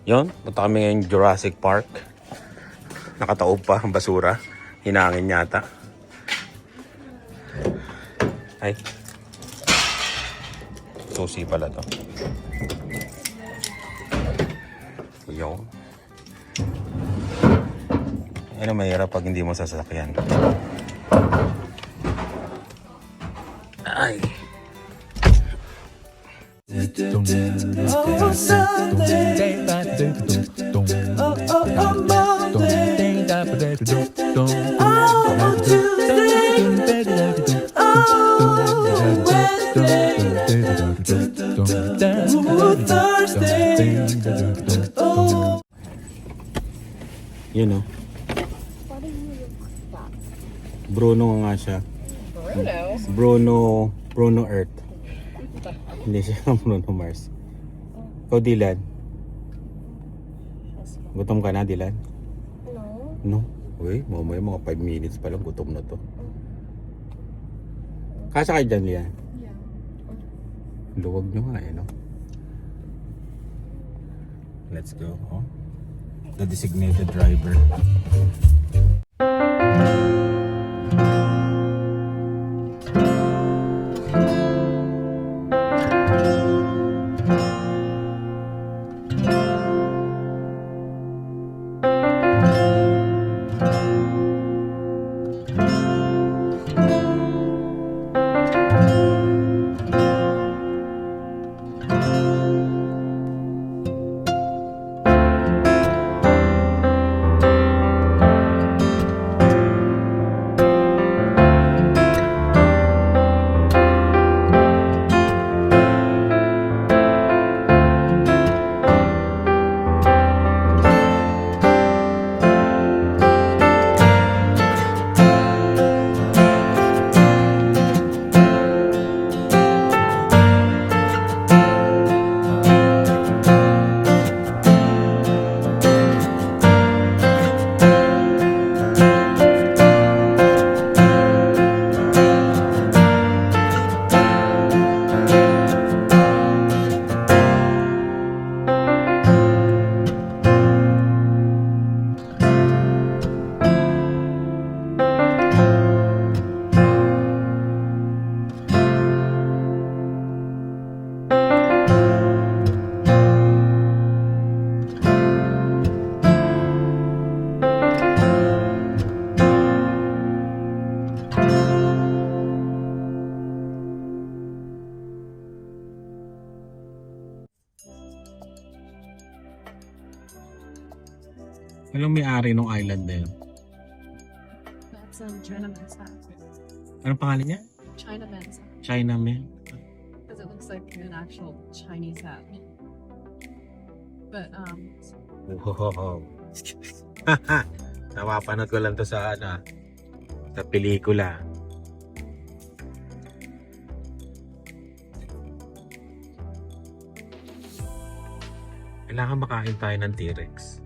Yon, punta kami ngayon Jurassic Park. Nakataob pa ang basura. Hinangin yata. Ay. Susi pala to. Yon. Ano mahirap pag hindi mo sasakyan. Ay. You know. Bruno nga siya. Bruno Earth. Hindi siya Bruno Mars. Ikaw, Dylan. Gutom ka na, Dylan? No. Uy, mamaya mga 5 minutes pa lang gutom na to. Kasa kayo dyan, Lian? Yeah. Luwag nyo nga eh, no? Let's go. Oh. The designated driver. Anong may-ari ng island na yun? That's China Mensa. Anong pangalan niya? China Mensa. Chinaman. Because it looks like an actual Chinese hat. But, Wow. Napapanood ko lang to sa sa pelikula. Kailangan makain tayo ng T-Rex.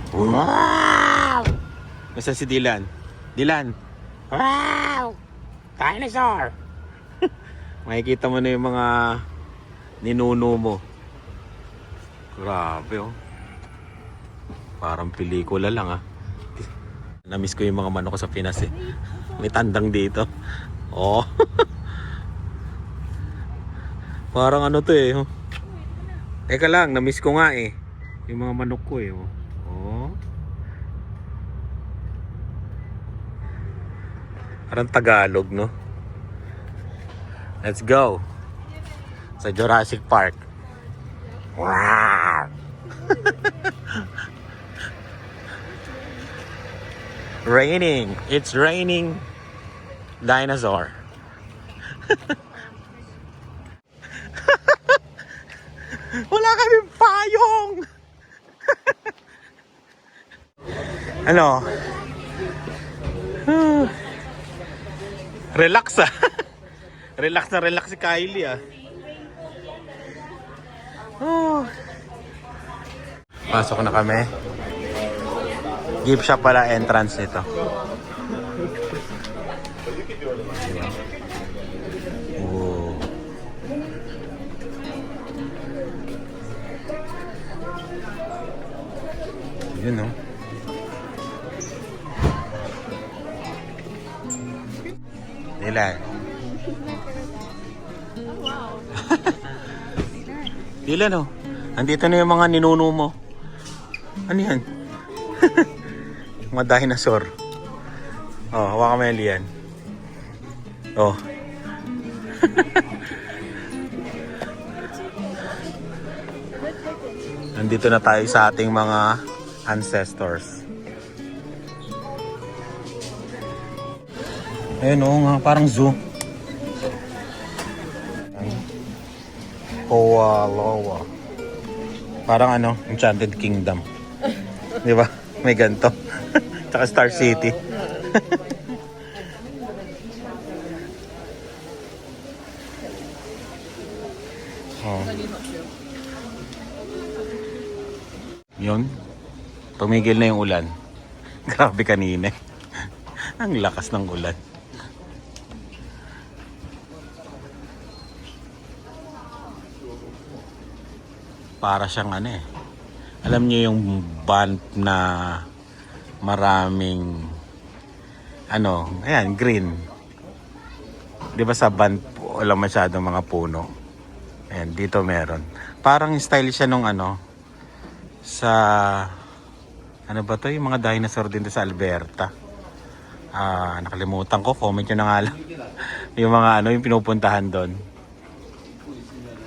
Wow! Nasaan si Dylan? Dylan! Wow! Dinosaur! Makikita mo na yung mga ninuno mo. Grabe oh. Parang pelikula lang ah. Namiss ko yung mga manok ko sa Pinas eh. May tandang dito. Oh. Parang ano to eh. Oh. Teka lang, namiss ko nga eh. Yung mga manok ko eh. Oh. Parang Tagalog, no? Let's go. Sa Jurassic Park. Wow! Raining. It's raining dinosaur. Wala kaming payong. Ano? Relax ah. Relax si Kylie ah. Pasok na kami. Gift shop pala entrance nito. Oh. Yun, oh. Dylan. Dylan, oh. Andito na yung mga ninuno mo. Ano yan? Mga dinosaur. Oh, hawakan mo yan, Lian. Oh. Nandito na tayo sa ating mga ancestors. Ayun, oo nga, parang zoo. Koalawa. Parang ano, Enchanted Kingdom. Di ba? May ganito. Tsaka Star City. Oh. Yun. Tumigil na yung ulan. Grabe kanina. Ang lakas ng ulan. Para siyang ano eh. Alam niyo yung band na maraming ano, ayan, green. 'Di ba sa band wala masyadong mga puno. Ayan, dito meron. Parang style siya nung ano sa ano ba 'to, yung mga dinosaur din sa Alberta. Nakalimutan ko, comment nyo na nga lang. Yung mga ano, yung pinupuntahan doon.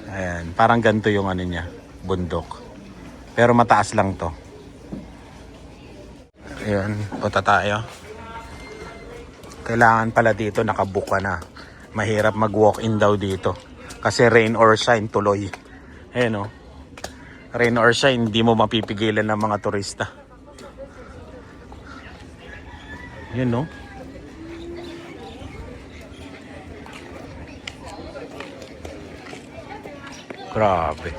Ayan, parang ganito yung ano niya, bundok. Pero mataas lang to. Ayan, punta tayo. Kailangan pala dito nakabook ka na. Mahirap mag-walk-in daw dito. Kasi rain or shine, tuloy. Ayan o. Rain or shine, hindi mo mapipigilan ng mga turista. Yun no. Grabe.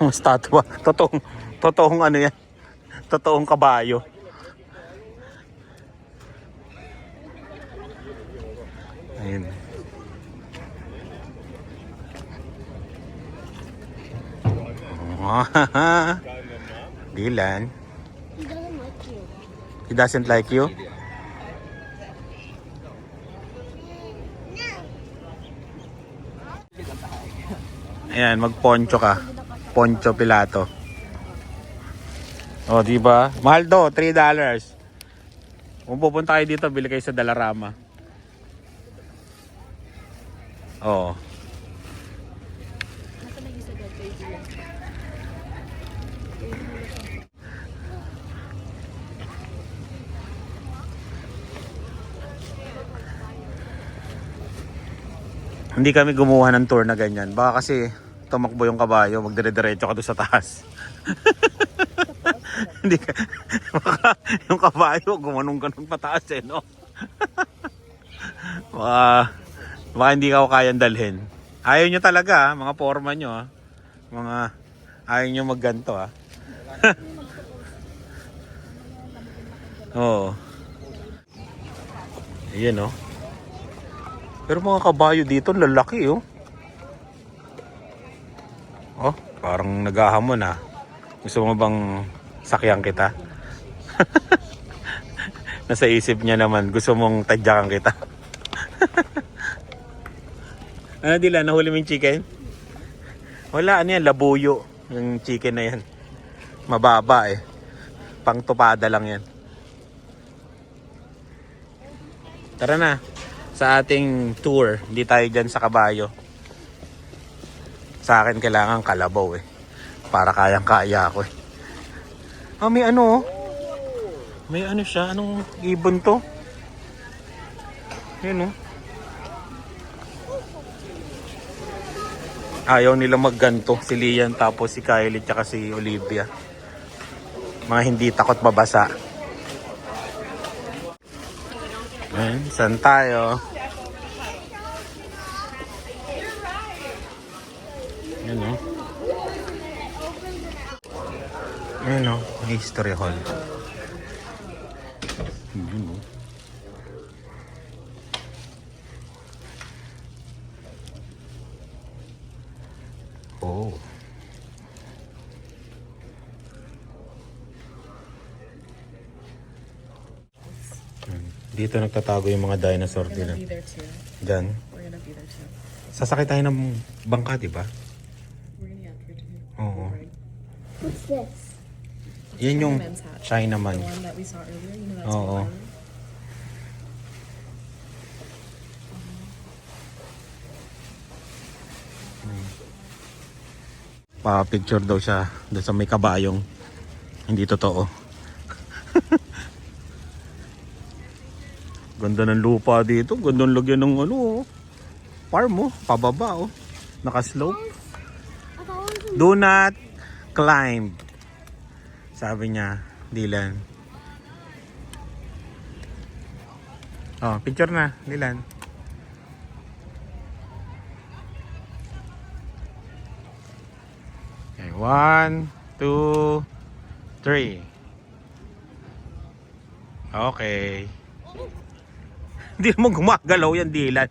Statwa. Totoong ano yan. Totoong kabayo. Ayun. Dylan. He doesn't like you. Ayan, mag-poncho ka. Poncho Pilato. Oh, di ba? Mahal do, $3. Kung pupunta kayo dito, bili kayo sa Dalarama. Oh. Hindi kami gumawa ng tour na ganyan. Baka kasi tumakbo yung kabayo, magdire-diretso ka doon sa taas. Hindi ka, baka yung kabayo, gumanong-ganong pataas eh, no? baka hindi ka kayang dalhin. Ayaw nyo talaga, mga forma nyo, mga ayaw nyo magganto, Oo. Ayan, no? Pero mga kabayo dito, lalaki, oh. Oh, parang naghahamon, Gusto mo bang sakyan kita? Nasa isip niya naman, gusto mong tadyakan kita. Ano Dylan, nahuli mo yung chicken? Wala, ano yan, labuyo. Yung chicken na yan. Mababa eh. Pang tupada lang yan. Tara na. Sa ating tour, hindi tayo dyan sa kabayo. Sa akin kailangan kalabaw eh. Para kayang-kaya ako eh. May ano, may ano siya, anong ibon to? Yan Ayaw nila magganto, si Lian tapos si Kylie tsaka si Olivia. Mga hindi takot mabasa. Ayan, saan tayo? Yan Ayan History Hall. Yun Dito nagtatago yung mga dinosaur We're gonna din. be there too. Diyan. We're gonna be there too. Sasakay tayo ng bangka, di ba? We're gonna get here too. Oo. Right. What's this? Yan yung Chinaman's hat. Chinaman. The one that we saw earlier. You know that's Oo. oh. Pa-picture daw siya doon sa may kabayong. Hindi totoo. Ganda ng lupa dito. Ganda ng lagyan ng ano, oh. Farm, oh. Pababa, oh. Naka-slope. I thought it was Do not climb. Sabi niya, Dylan. Oh, picture na, Dylan. Okay, 1, 2, 3. Okay. Hindi mo gumagalaw yan, Dylan.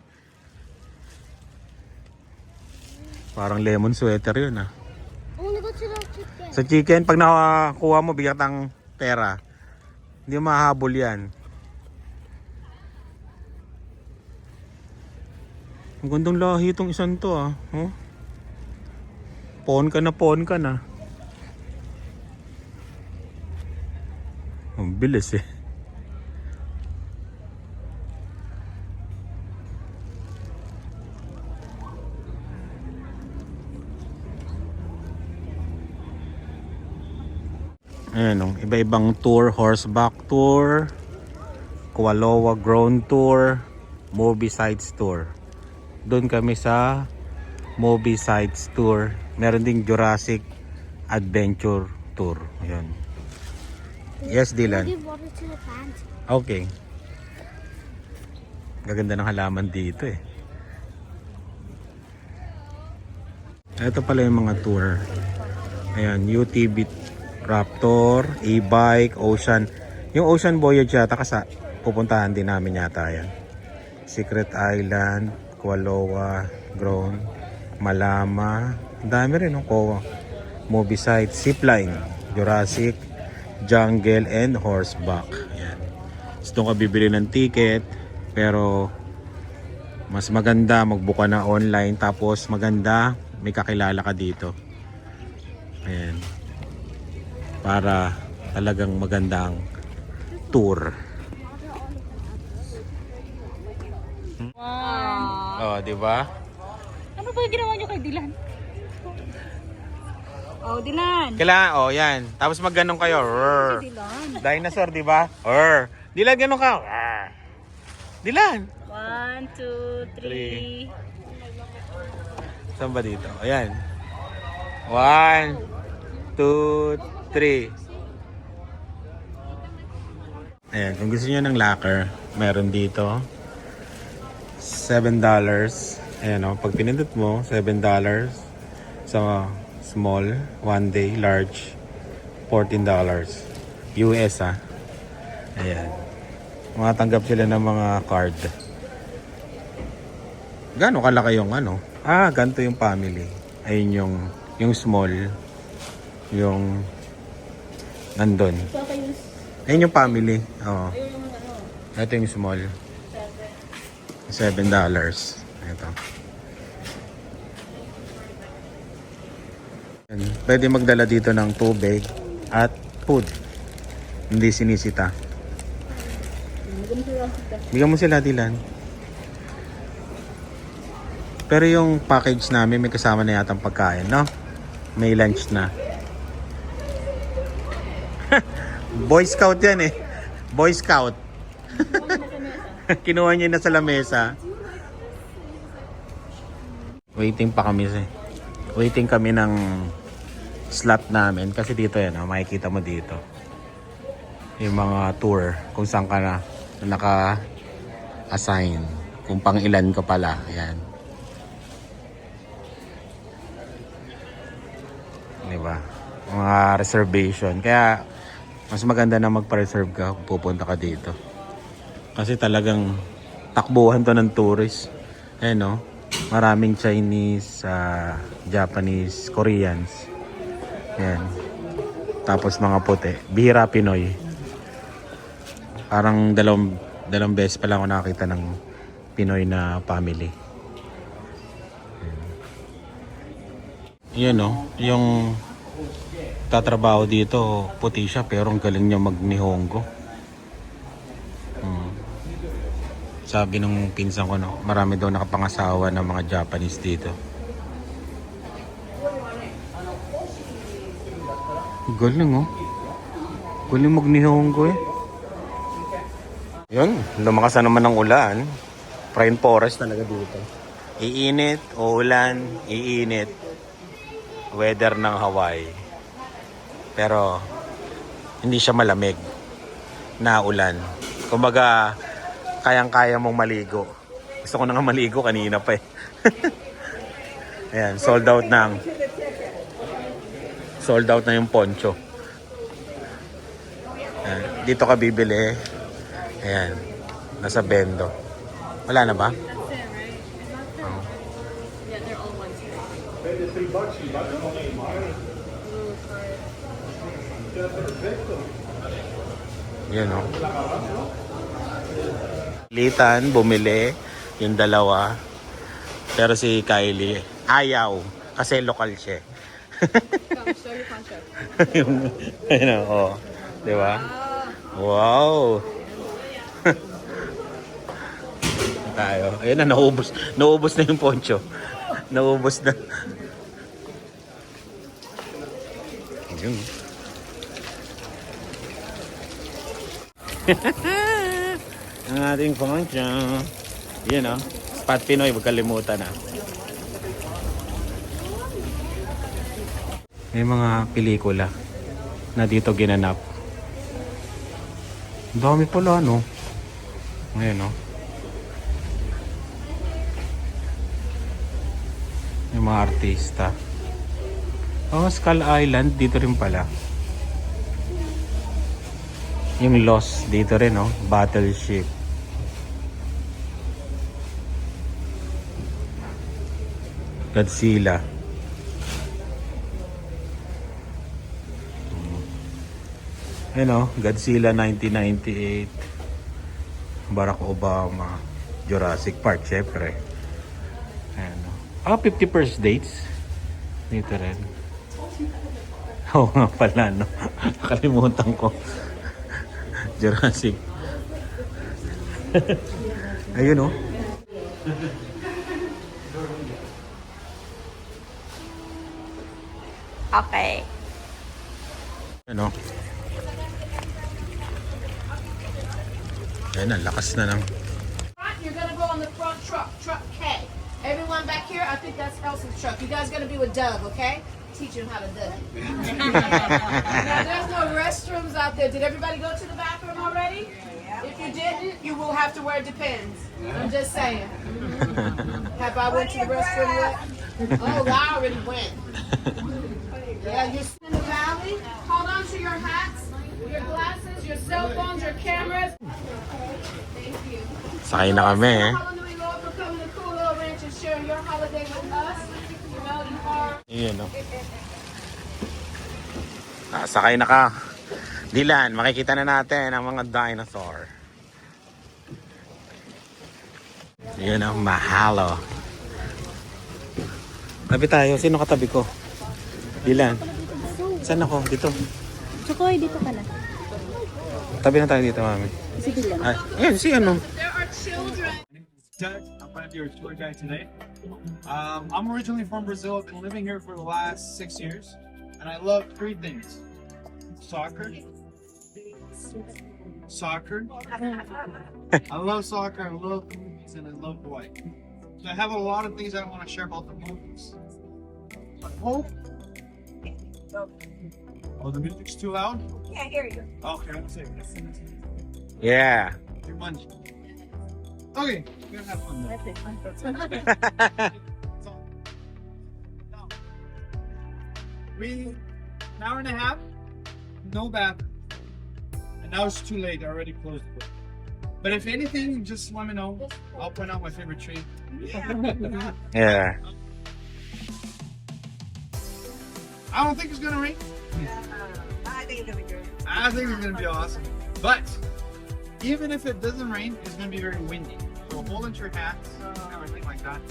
Parang lemon sweater yun, ah. I wanna go to the chicken. Sa chicken, pag nakakuha mo, bigyan ng pera. Hindi mo mahahabol yan. Ang gandang lahi itong isang to, ah. Oh? Pon ka na. Ang bilis eh. Ayan, oh, iba-ibang tour, horseback tour, Kualoa Grown Tour, Movie Sites Tour. Doon kami sa Movie Sites Tour. Meron ding Jurassic Adventure Tour. Ayan. Yes, Dylan. Give water to the plants. Okay. Gaganda ng halaman dito eh. Ito pala yung mga tour. Ayan, UTV Raptor, e-bike, ocean. Yung Ocean Voyage yata kasi pupuntahan din namin yata yan. Secret Island, Kualoa, Grown, Malama. Ang dami rin, no? Movie site, zipline, Jurassic, Jungle, and Horseback. Ayan. So, doon ka bibili ng ticket. Pero, mas maganda magbuka na online. Tapos, maganda, may kakilala ka dito. Ayan. Para talagang magandang tour. Wow. Oh, di ba? Ano ba yung ginawa nyo kay Dylan? Oh, Dylan. Kailangan, oh, yan. Tapos magganon kayo. Rrr. Dylan. Dinosaur, di ba? Rrr. Dilan, ganon ka. Rrr. Dilan. 1, 2, 3. Saan ba dito? Ayan. 1, 2, 3. Ayan, kung gusto niyo ng locker, meron dito. $7. Ayan, oh, pag pinindot mo, $7. Sa small, 1 day, large, $14. US, ah. Ayan. Makatanggap sila ng mga card. Gano'n kalaki yung ano? Ah, ganito yung family. Ayun yung small. Yung nandun. Ayun yung family. Oo. Ito yung small. $7. Ito. Pwede magdala dito ng tubig at food. Hindi sinisita. Bigyan mo sila, Dylan. Pero yung package namin may kasama na yatang pagkain, no? May lunch na. Boy Scout yan eh. Boy Scout. Kinuha niya na sa lamesa. Waiting pa kami eh. Waiting kami ng slot namin. Kasi dito yan, oh, makikita mo dito. Yung mga tour. Kung saan ka na naka-assign. Kung pang ilan ka pala. Ayan. Diba? Mga reservation. Kaya mas maganda na magpa-reserve ka kung pupunta ka dito. Kasi talagang takbuhan to ng tourist. Ayan, no? Maraming Chinese, Japanese, Koreans. Ayan. Tapos mga puti. Bihira Pinoy. Parang Dalawang beses pa lang ako nakakita ng Pinoy na family. Yan o, yung tatrabaho dito, puti siya pero ang galing niya mag-Nihongo. Sabi ng pinsan ko, no, marami daw nakapangasawa ng mga Japanese dito. Galing oh. Galing mag-Nihongo eh. Yun, lumakas na naman ng ulan. Prime forest talaga dito. Iinit, uulan, iinit. Weather ng Hawaii. Pero hindi siya malamig na ulan. Kumbaga, kayang-kaya mong maligo. Gusto ko na nga maligo kanina pa eh. Ayan, sold out na yung poncho. Ayan, dito ka bibili. Ayan, nasa bendo. Wala na ba? Yeah, they're all ones here. Yan o. Litan, bumili yung dalawa. Pero si Kylie, ayaw. Kasi lokal siya. Come, show your poncho. Ayun o. Diba? Wow. Tayo. Ayun na, naubos. Naubos na yung poncho. Naubos na. Ayun. Ang ating poncho. Yan o. Spot Pinoy, huwag kalimutan na. May mga pelikula na dito ginanap. Ang dami pala, no? Ngayon, no? May mga artista. Oh, Skull Island, dito rin pala. Yung Lost, dito rin, no? Battleship. Godzilla. Ayun o, Godzilla 1998. Barack Obama. Jurassic Park, syempre. Ayan o. 50 first dates. Dito rin. Oo nga pala, no? Nakalimutan ko. Jurassic. Ayun o. Okay. Ano? Ayan, ang lakas na ng... You're gonna go on the front truck, truck K. Everyone back here, I think that's Elson's truck. You guys gonna be with Doug, okay? Teach him how to do it. Now, there's no restrooms out there. Did everybody go to the bathroom already? If you didn't, you will have to wear Depends. I'm just saying. Have I went to the restroom yet? Oh, I already went. Yeah, you're in the valley. Hold on to your hats, your glasses, your cell phones, your cameras. Thank you. Sakay na kami eh. Hallelujah, Lord, for coming to Cool Little Ranch and sharing your holiday with us. You know, you are. Ayan o. Sakay na ka. Dylan, makikita na natin ang mga dinosaur. Ayan o, mahalo. Tabi tayo. Sino katabi ko? Dylan. Saan ako? Dito. Chokoy, dito ka na. Tabi na tayo dito, mami. Sige lang. Ay, ayan, si ano? There are children. Doug. I'm going to be your tour guide today. I'm originally from Brazil. I've been living here for the last 6 years, and I love 3 things: soccer, I love soccer. I love movies, and I love Hawaii. So I have a lot of things I want to share about the movies. I hope. Oh, the music's too loud. Can't hear you. Okay, I'm saying. Yeah. Too much. Okay, we're gonna have fun now. So, now, an hour and a half, no bathroom. And now it's too late, I already closed the book. But if anything, just let me know. I'll point out my favorite tree. Yeah. I don't think it's gonna rain. I think it's gonna be good. I think it's gonna be awesome. But even if it doesn't rain, it's gonna be very windy. So hold onto your hats, everything like that.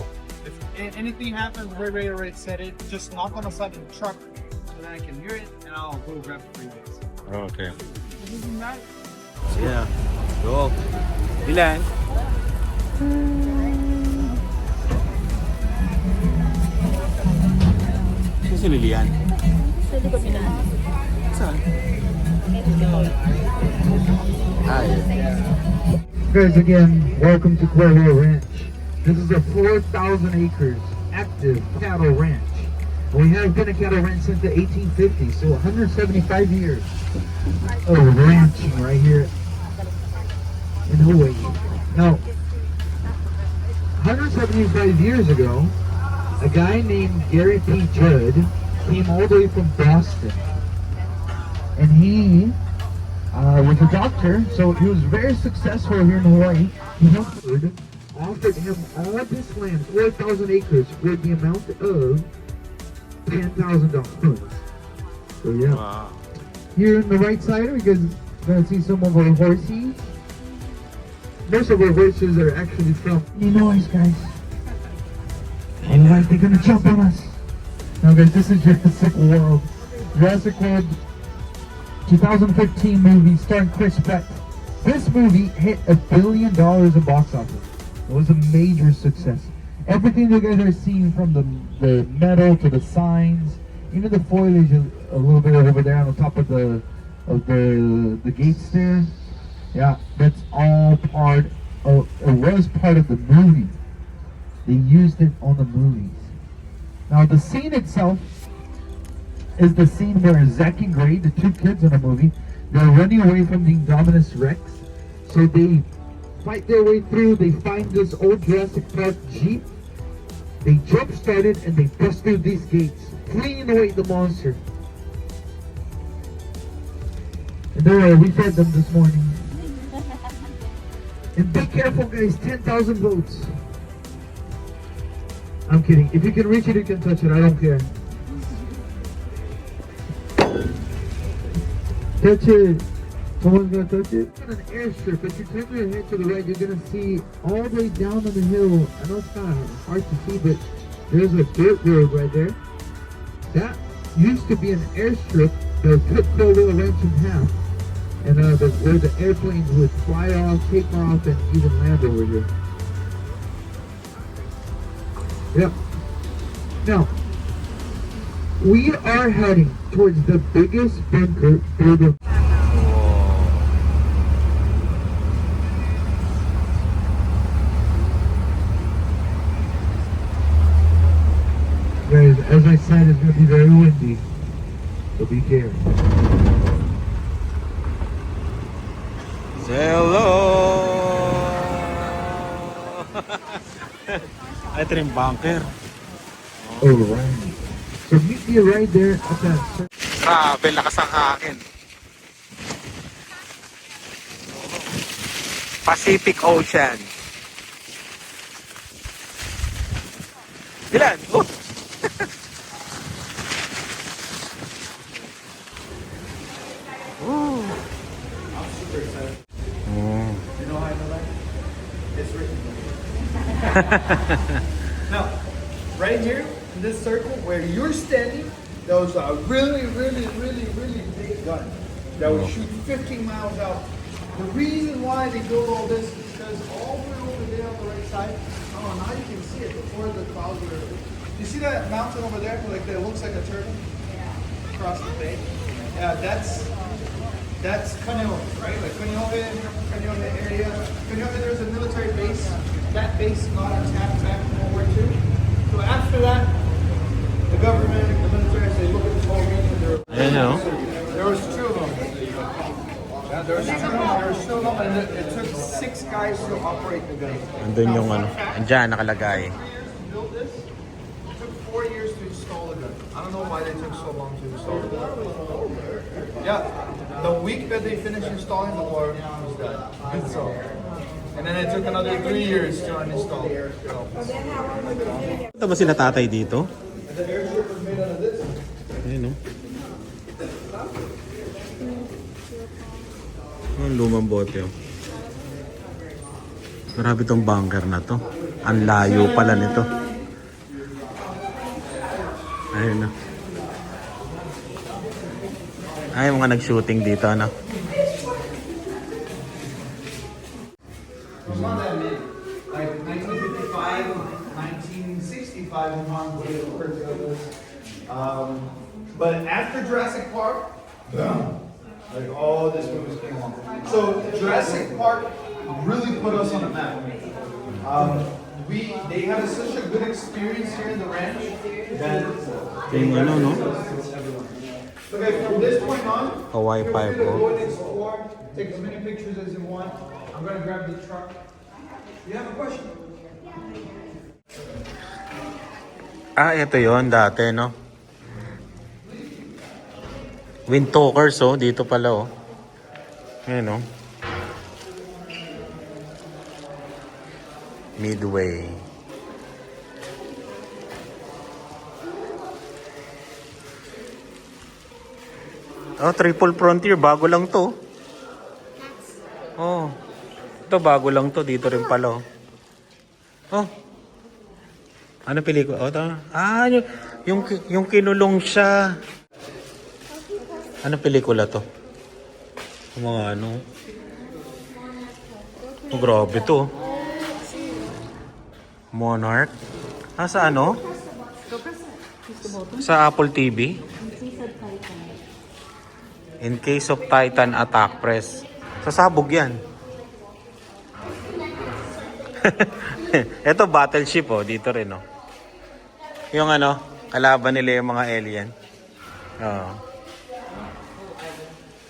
If anything happens, we're ready to set it. Just knock on the side of the truck so that I can hear it, and I'll go grab it for you guys. Okay. Other than that, Yeah. Go. Ilan? Saan si Lilian? Sa likod nila. Saan? Ay. Guys, again, welcome to Cuervo Ranch. This is a 4,000 acres active cattle ranch. We have been a cattle ranch since the 1850s, so 175 years of ranching right here in Hawaii. Now, 175 years ago, a guy named Gary P. Judd came all the way from Boston, and he was a doctor, so he was very successful here in Hawaii. He offered him all this land, 4,000 acres, for the amount of $10,000. So yeah, Wow. here on the right side, we can see some of our horses. Most of our horses are actually from Illinois, guys. Alright, they're gonna jump on us. Now guys, this is Jurassic World. Jurassic World 2015 movie starring Chris Pratt. This movie hit $1 billion in box office. It was a major success. Everything you guys are seeing, from the metal to the signs, even the foliage a little bit over there on the top of the gates there. Yeah, that's all part of, it was part of the movie. They used it on the movies. Now the scene itself is the scene where Zack and Gray, the two kids in the movie, they're running away from the Indominus Rex. So they fight their way through, they find this old Jurassic Park Jeep. They jump started and they bust through these gates, fleeing away the monster. And don't worry, we fed them this morning. And be careful guys, 10,000 votes. I'm kidding. If you can reach it, you can touch it. I don't care. Touch it. Someone's gonna touch it. It's an airstrip. If you turn your head to the right, you're gonna see all the way down on the hill. I know it's kind of hard to see, but there's a dirt road right there. That used to be an airstrip that cut Colwell Ranch in half. And where the airplanes would fly off, take off, and even land over here. Yep. Now, we are heading towards the biggest bunker built. Guys, as I said, it's going to be very windy, so be careful. Say hello! Ito rin bunker. Alright. So meet me right there at that. Grabe, lakas ang hangin. Pacific Ocean. Ilan? Oh! Oh. you know how I know that? It's written. Now, right here in this circle where you're standing, there was a really big gun that would shoot 15 miles out. The reason why they built all this is because all the way over there on the right side, oh, now you can see it before the clouds were. You see that mountain over there, like that looks like a turtle across the bay? Yeah, that's Kaneohe, right? Like Kaneohe area. Kaneohe, there's a military base. That base got attacked back in World War II. So after that, the government, the military, they look at this whole region. Ayan o. There was two of them. Yeah, there was two of them, and it took 6 guys to operate the gun. Andun yung ano. Andyan, nakalagay. Built this. It took 4 years to install the gun. I don't know why they took so long to install the gun. Yeah, the week that they finished installing the war was dead. So, and then it took another 3 years to uninstall. So. Ito ba sila tatay dito? The airship was made out of this. Ayun o. Ang lumang bote o. Grabe tong bunker na to. Ang layo pala nito. Ayun na. Ay, mga nag-shooting dito, ano? It's not that many. Like 1955, 1965 in Hong Kong. But after Jurassic Park, boom, like all these movies came on. So Jurassic Park really put us on the map. They had such a good experience here in the ranch that Yung ano, no? okay, from this point on, Hawaii feel free to Five-O. go and explore, take as many pictures as you want. I'm gonna grab the truck. You have a question? Ah, ito yon dati, no? Windtalkers, oh. Dito pala, oh. Ayan, oh. Midway. Oh, Triple Frontier. Bago lang to. Oh. Ito, bago lang to. Dito rin pala, oh. Oh. Ano pelikula? Oh, tama. Ah, yung kinulong siya. Ano pelikula to? Yung mga ano. Oh, grabe to. Monarch. Ah, sa ano? Sa Apple TV. In case of Titan attack, press. Sasabog yan. Ito, battleship, oh. Dito rin, oh. Yung ano, kalaban nila yung mga alien. Oo.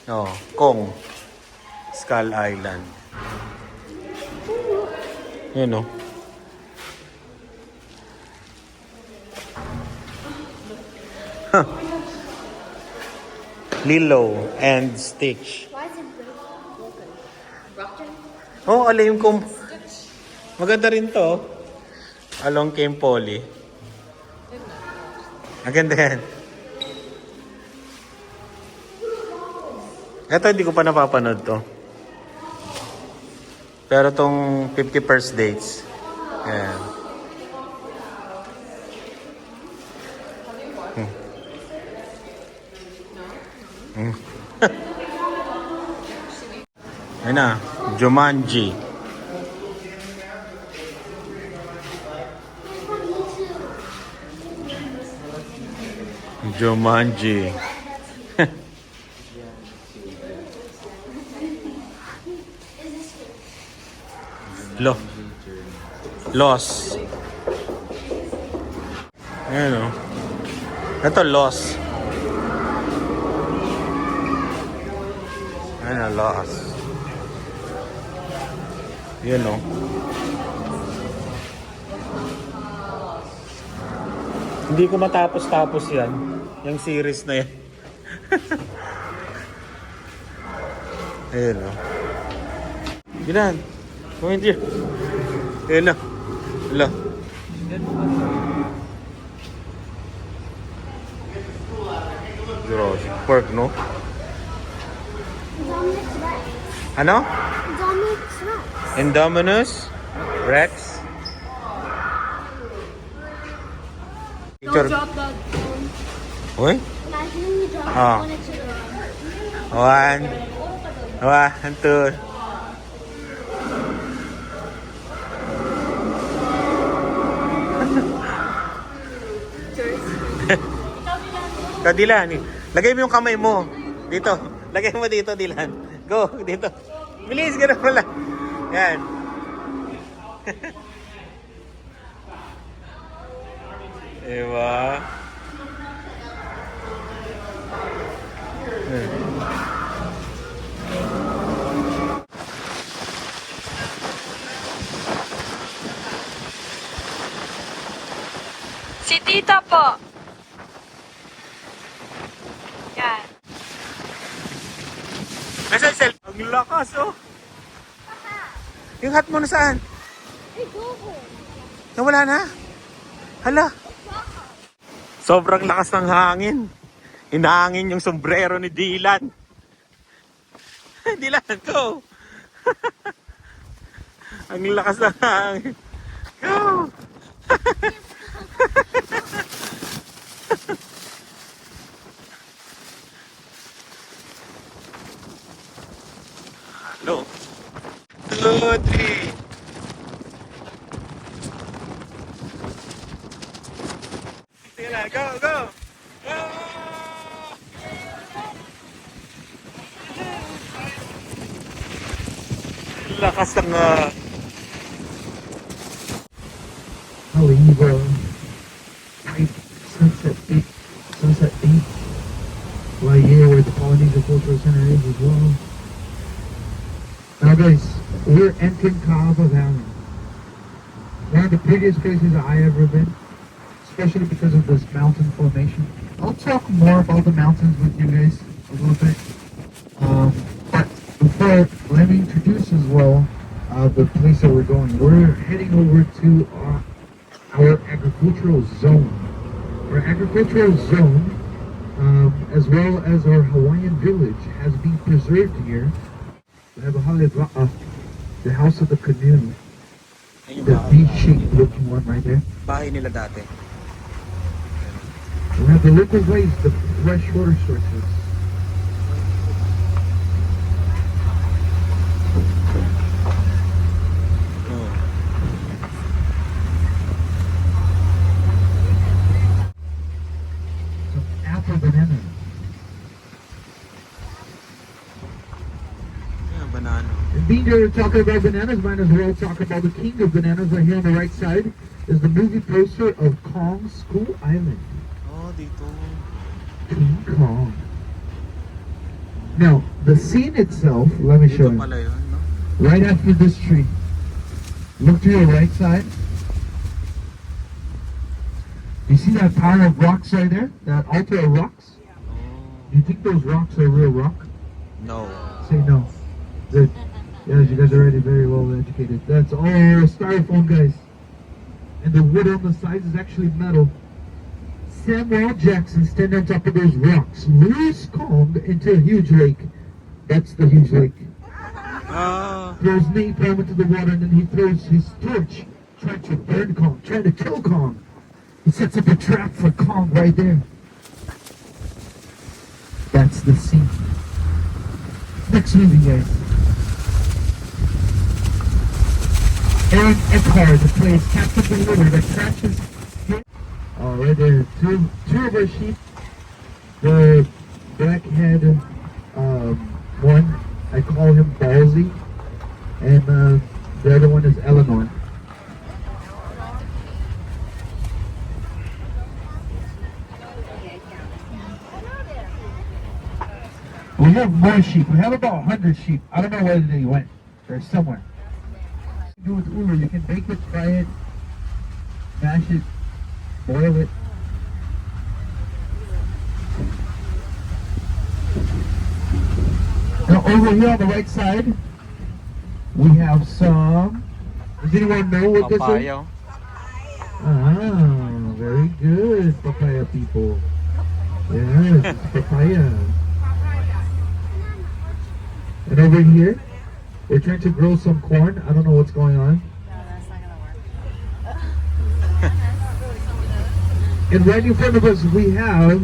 Oh, Kong. Skull Island. Yun, oh. Lilo and Stitch. Why is it broken? Broken? Oh, alam kong... Maganda rin to. Along came Polly. Maganda yan. Ito, hindi ko pa napapanood to. Pero tong 50 First Dates. Ayan. Ayun na, Jumanji. Jumanji. Lost. Ayan o. Ito, Lost. Ayan na, Lost. Yun o. Hindi ko matapos-tapos yan. Yung series na yan. Ayan o. Ginan. Comment here. Ayan na. Hala. Jurassic Park, no? Ano? Indominus Rex. Don't drop that phone. Uy? Ah. One, two. Dilan, lagay mo yung kamay mo dito. Lagay mo dito, Dilan. Go, dito. Bilis, ganun mo lang. Yan. Diba? Si Tita po. Yan. Nasa cell. Ang lakas, oh. Yung hat mo na saan? Nawala na? Hala. Sobrang lakas ng hangin. Hinahangin yung sombrero ni Dylan. Dylan, go. Ang lakas ng hangin. Go! Hello. 2, 3. Sige na, go, go! Go! Lakas ng Haleiwa, right, Sunset Beach, right here where the Polynesian Cultural Center is as well. Now guys, we're entering Kaaba Valley. One of the prettiest places I ever been, especially because of this mountain formation. I'll talk more about the mountains with you guys a little bit. But before, let me introduce as well the place that we're going. We're heading over to our agricultural zone. Our agricultural zone, as well as our Hawaiian village, has been preserved here. We have the house of the canoe, the V-shaped looking one right there. bahay nila dati. We have the local ways, the fresh water sources. Some apple bananas. Banana. And being here talking about bananas, might as well talk about the king of bananas. Right here on the right side is the movie poster of Kong School Island. Oh, dito. King Kong. Now, the scene itself, let me show Dito you. pala yun, no? Right after this tree. Look to your right side. You see that pile of rocks right there? That altar of rocks? Do you think those rocks are real rock? No. Say no. Good. Yes, you guys are already very well educated. That's all styrofoam, guys. And the wood on the sides is actually metal. Samuel Jackson standing on top of those rocks lures Kong into a huge lake. That's the huge lake. Ah. Throws napalm into the water, and then he throws his torch, trying to burn Kong, trying to kill Kong. He sets up a trap for Kong right there. That's the scene. Next movie, guys. Aaron Eckhart plays Captain Deliver that crashes. Right there, two of our sheep. The blackhead one, I call him Ballsy, and the other one is Eleanor. We have more sheep. We have about 100 sheep. I don't know where they went. They're somewhere. Do with ulu. You can bake it, fry it, mash it, boil it. Now over here on the right side, we have some. Does anyone know what this is? Papaya. Ah, very good, papaya people. Yes, it's papaya. And over here, we're trying to grow some corn. I don't know what's going on. And right in front of us, we have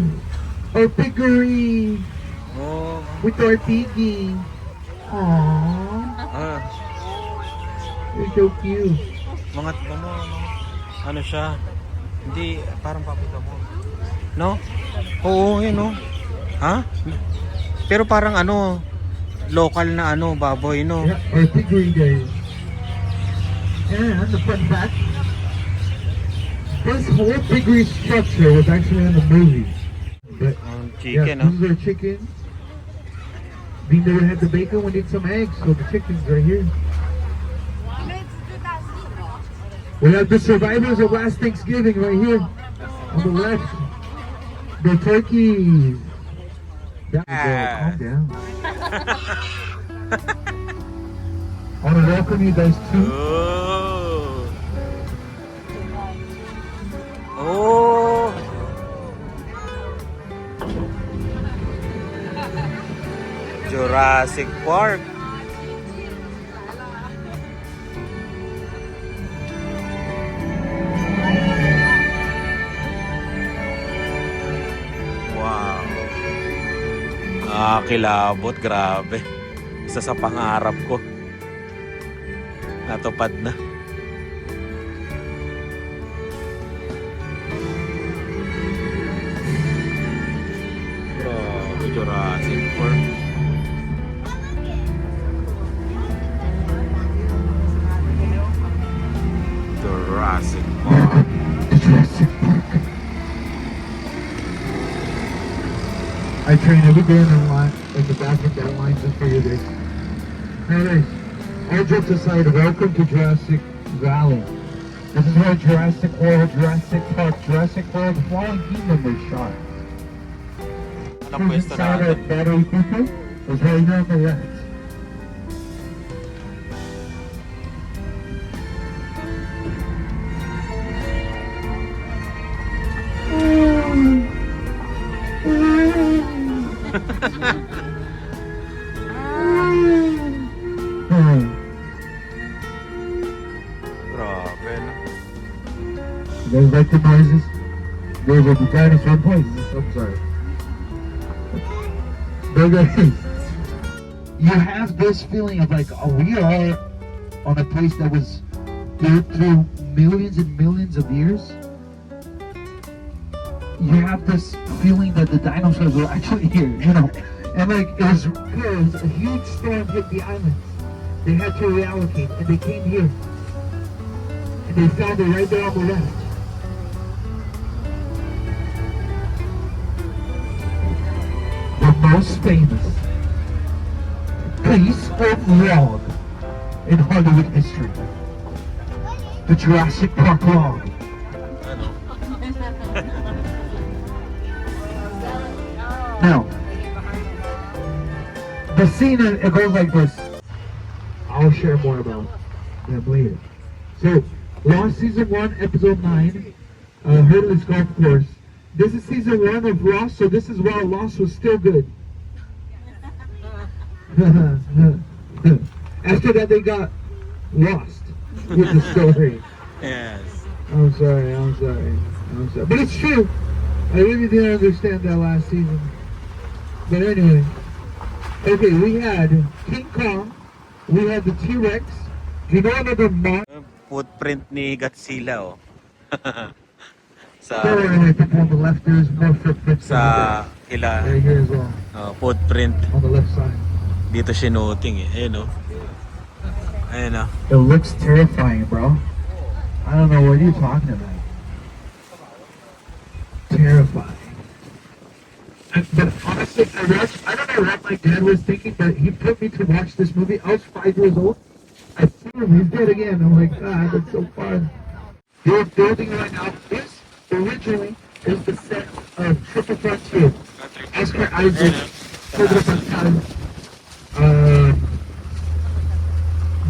our piggery Oh. with our piggy. Aww, Ah. you're so cute. Mga ano siya? Hindi, parang papita mo. No? Oo, yun, no? Ha? Pero parang ano, local na ano, baboy, no? Yeah, our piggery guys. And the fun fact, this whole piggery structure was actually in the movie. But Chicken, yeah, this is our chicken. Being that we had the bacon, we need some eggs, so the chicken's right here. We have the survivors of last Thanksgiving right here on the left. The turkeys. That calm down. I want to welcome you guys too. Oh. Oh. Jurassic Park. Nakakilabot, grabe. Isa sa pangarap ko. Natupad na. Grabe, Jurassic Park. Jurassic Park. Jurassic Park. I train every day in the line, in the back of that line just for you guys. Alright, all jokes aside, welcome to Jurassic Valley. This is where Jurassic World, Jurassic Park, Jurassic World, Fallen Kingdom was shot. Anong pwesto Inside natin? our battery people is right here on the left. Grabe, no? You guys like the noises? Those are the dinosaur voices. I'm sorry. But guys, you have this feeling of like, oh, we are on a place that was built through millions and millions of years. You have this feeling that the dinosaurs were actually here, you know. And like, it was because a huge storm hit the islands. They had to reallocate, and they came here. And they found it right there on the left. The most famous piece of log in Hollywood history. The Jurassic Park log. Ano? Now, the scene, it goes like this. I'll share more about them later. So, Lost Season 1, Episode 9, Hurdless Golf Course. This is Season 1 of Lost, so this is while Lost was still good. After that, they got lost with the story. Yes. I'm sorry. But it's true. I really didn't understand that last season. But anyway. Okay, we had King Kong. We had the T-Rex. Do you know another Footprint ni Godzilla, oh. sa I think on the left there's more footprints. sa kila Right here as well. footprint On the left side. dito sinuting eh. Ayun, oh. Ayun, oh. It looks terrifying, bro. I don't know what you're talking about. Terrifying. But honestly, I don't know what my dad was thinking, but he put me to watch this movie. I was 5 years old. I see him, he's dead again. I'm like, God, that's so fun. They're building right now. This originally is the set of Triple Frontier. Oscar Isaac, Pedro Pascal,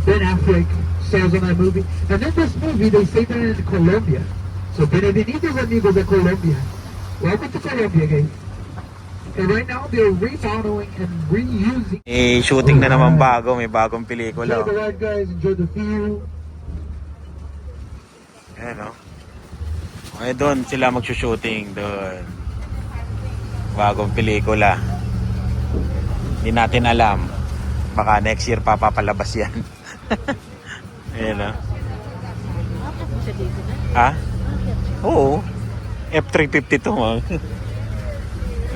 Ben Affleck stars on that movie. And in this movie, they say they're in Colombia. So, bienvenidos amigos de Colombia. Welcome to Colombia, guys. And right now, they're remodeling and reusing. Shooting na naman bago, may bagong pelikula, Enjoy the oh. ride, guys. Enjoy the view. Ayun, oh. Okay, doon sila magsushooting doon. Bagong pelikula. Hindi natin alam. Baka next year papapalabas yan. Ayun, oh. Ha? Oo. F-350 to, oh.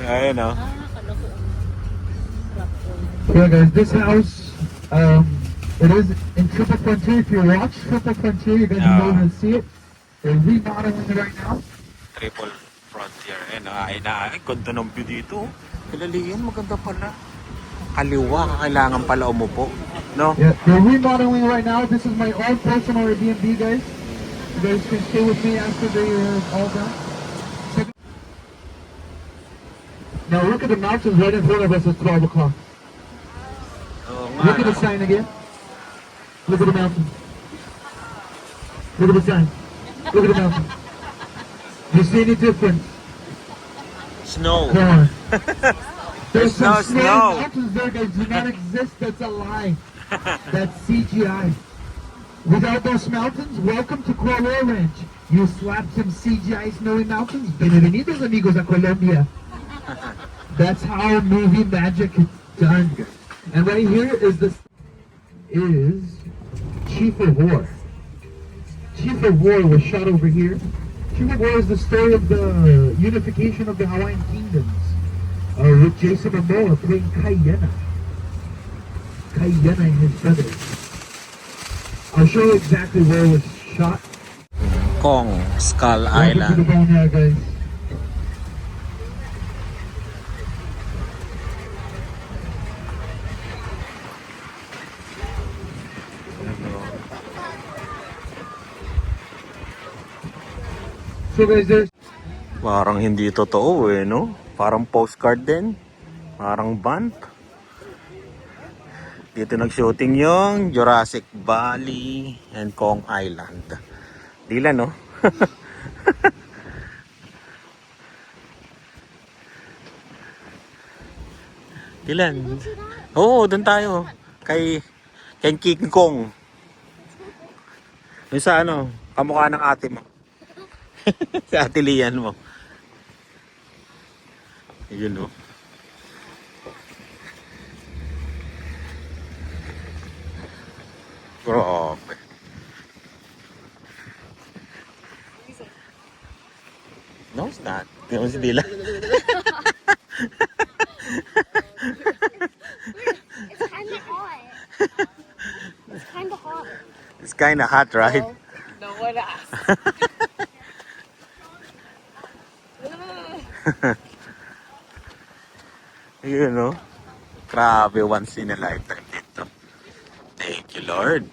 Ayun, oh. Yeah, guys, this house, it is in Triple Frontier. If you watch Triple Frontier, you're gonna be able to see it. They're remodeling it right now. Triple Frontier. Ayun, oh. Ay, ganda ng view dito. Kalalian, maganda pala. Kaliwa, kailangan pala umupo. No? Yeah, they're remodeling right now. This is my own personal Airbnb, guys. You guys can stay with me after they are all done. Now look at the mountains right in front of us at 12 o'clock. Oo nga, Look at no? the sign again. Look at the mountain. Look at the sign. Look at the mountain. Do you see any difference? Snow. Come on. There's some no snowy snow. mountains there that do not exist. That's a lie. That's CGI. Without those mountains, welcome to Kuala Ranch. You slap some CGI snowy mountains. Bienvenidos amigos a Colombia. That's how movie magic is done. And right here is Chief of War. Chief of War was shot over here. Chief of War is the story of the unification of the Hawaiian kingdoms. With Jason Momoa playing Kaiyana. Kaiyana and his brothers. I'll show you exactly where it was shot. Kong, Skull Welcome to the Island. boneyard, guys. So guys, there's Parang hindi totoo eh, no? Parang postcard din. Parang band. Dito nag-shooting yung Jurassic Valley and Kong Island. Dila, no? Dilan. Oo, doon tayo. Kay King Kong. Yung sa ano, kamukha ng ate mo. Sa ate Lian mo. Yun, no? Grabe. No, it's not. Di mo si Dila. It's kind of hot. It's kind of hot. It's kinda hot, right? No, wala. Yun, no? Grabe, once in a lifetime dito. Thank you, Lord.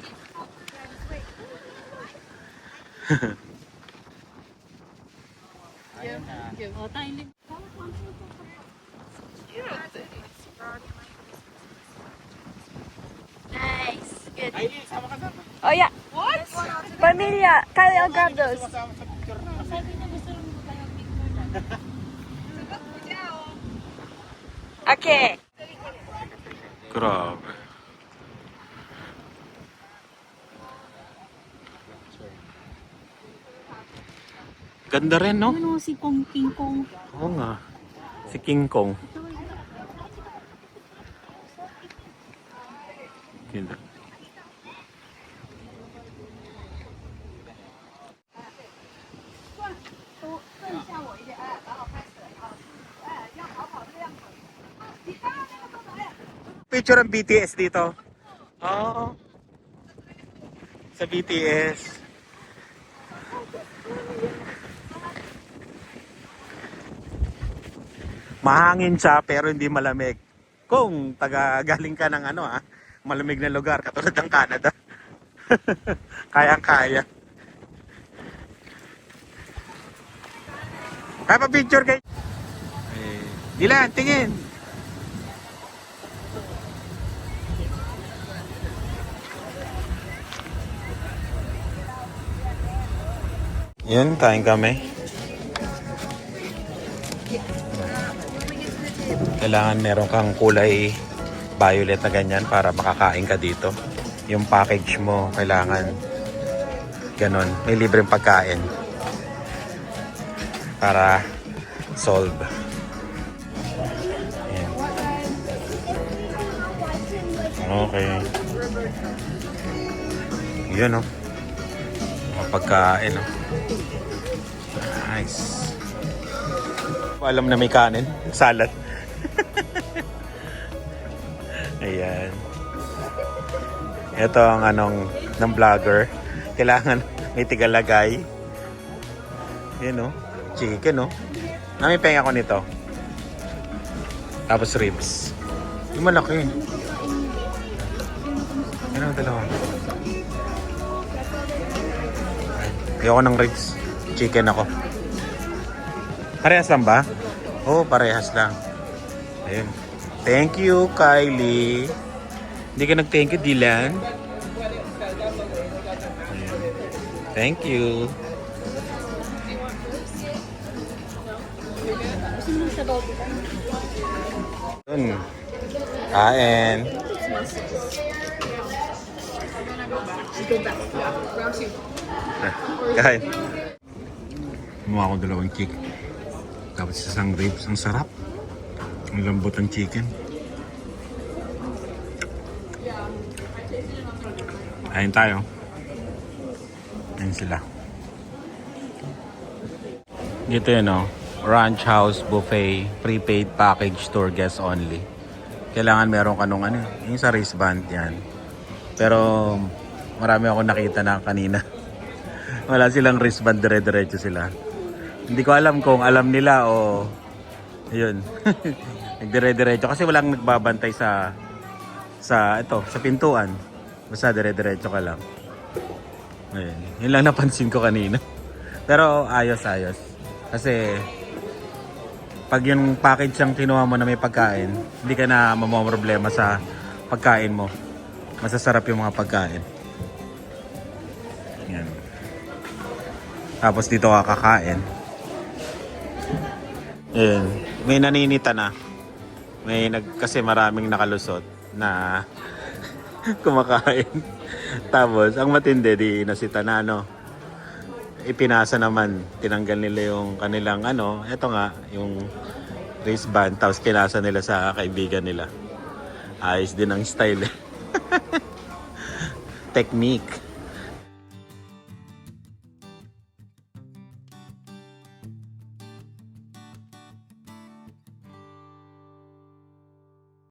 Nice. Good. Oh, yeah. What? Pamilya. Kyle, I'll grab those. Okay. Grabe. Ganda rin, no? Ano si King Kong? Oo nga. Si King Kong. Ganda. Picture ang BTS dito. Oo. Sa BTS. Mahangin siya pero hindi malamig. Kung galing ka ng malamig na lugar katulad ng Canada. Kayang-kaya. Kaya pa picture kay Dilan, tingin. Yun, kain kami. Kailangan meron kang kulay violet na ganyan para makakain ka dito. Yung package mo, kailangan ganon. May libreng pagkain. Para solve. Ayan. Okay. Yun, oh. Mga pagkain, oh. Nice. Alam na may kanin. Salad. Ayan. Ito ang ng vlogger. Kailangan may tigalagay. Yan, no? Chicken, no? Namipenga ko nito. Tapos ribs. Yung malaki. Yan ang dalawa. Ayoko ng ribs. Chicken ako. Parehas lang ba? Oo, parehas lang. Ayun. Thank you, Kylie. Hindi ka nag-thank you, Dylan. Ayun. Thank you. Yun. Kain. Kain. Kumuha ko dalawang chick. Tapos isang ribs. Ang sarap. Ang lambot ng chicken. Ayun tayo. Ayun sila. Dito yun o. Ranch House Buffet. Prepaid package tour guest only. Kailangan meron ka nung ano. Yung sa wristband yan. Pero marami ako nakita na kanina. Wala silang wristband. Dire-diretso sila. Hindi ko alam kung alam nila o yun. Nagdire-diretso. Kasi walang nagbabantay sa pintuan. Basta dire-diretso ka lang. Ayun. Yun lang napansin ko kanina. Pero ayos. Kasi pag yung package ang kinuha mo na may pagkain, hindi ka na mamomroblema sa pagkain mo. Masasarap yung mga pagkain. Yan. Tapos dito ka kakain. Ayun. May naninita na. Kasi maraming nakalusot na kumakain. Tapos, ang matindi, di nasita na ipinasa naman. Tinanggal nila yung kanilang eto nga, yung wristband. Tapos pinasa nila sa kaibigan nila. Ayos din ang style. Technique.